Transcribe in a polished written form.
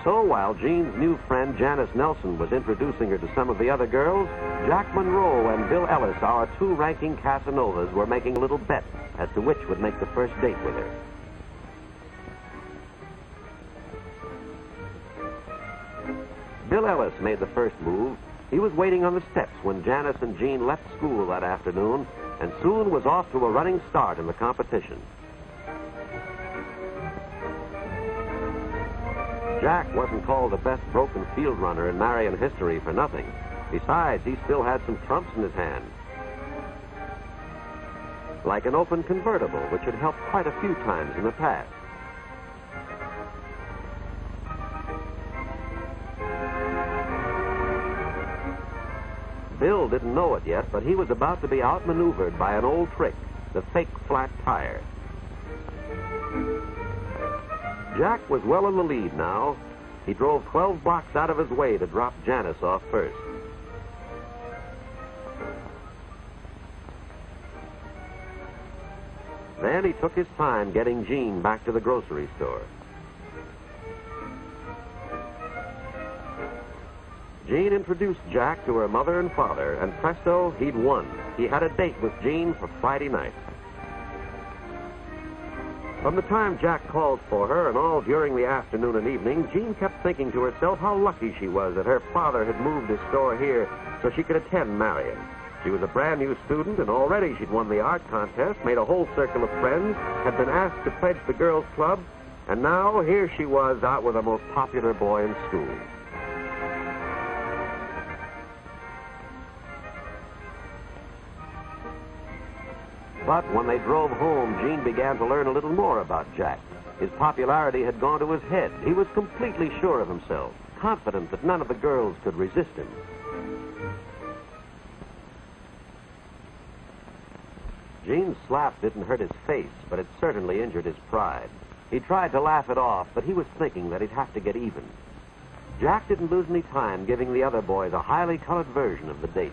So while Jean's new friend Janice Nelson was introducing her to some of the other girls, Jack Monroe and Bill Ellis, our two ranking Casanovas, were making a little bet as to which would make the first date with her. Bill Ellis made the first move. He was waiting on the steps when Janice and Jean left school that afternoon and soon was off to a running start in the competition. Jack wasn't called the best broken field runner in Marion history for nothing. Besides, he still had some trumps in his hand. Like an open convertible, which had helped quite a few times in the past. Bill didn't know it yet, but he was about to be outmaneuvered by an old trick, the fake flat tire. Jack was well in the lead now. He drove 12 blocks out of his way to drop Janice off first. Then he took his time getting Jean back to the grocery store. Jean introduced Jack to her mother and father, and presto, he'd won. He had a date with Jean for Friday night. From the time Jack called for her and all during the afternoon and evening, Jean kept thinking to herself how lucky she was that her father had moved his store here so she could attend Marion. She was a brand new student, and already she'd won the art contest, made a whole circle of friends, had been asked to pledge the girls' club, and now here she was out with the most popular boy in school. But when they drove home, Jean began to learn a little more about Jack. His popularity had gone to his head. He was completely sure of himself, confident that none of the girls could resist him. Jean's slap didn't hurt his face, but it certainly injured his pride. He tried to laugh it off, but he was thinking that he'd have to get even. Jack didn't lose any time giving the other boys a highly colored version of the date.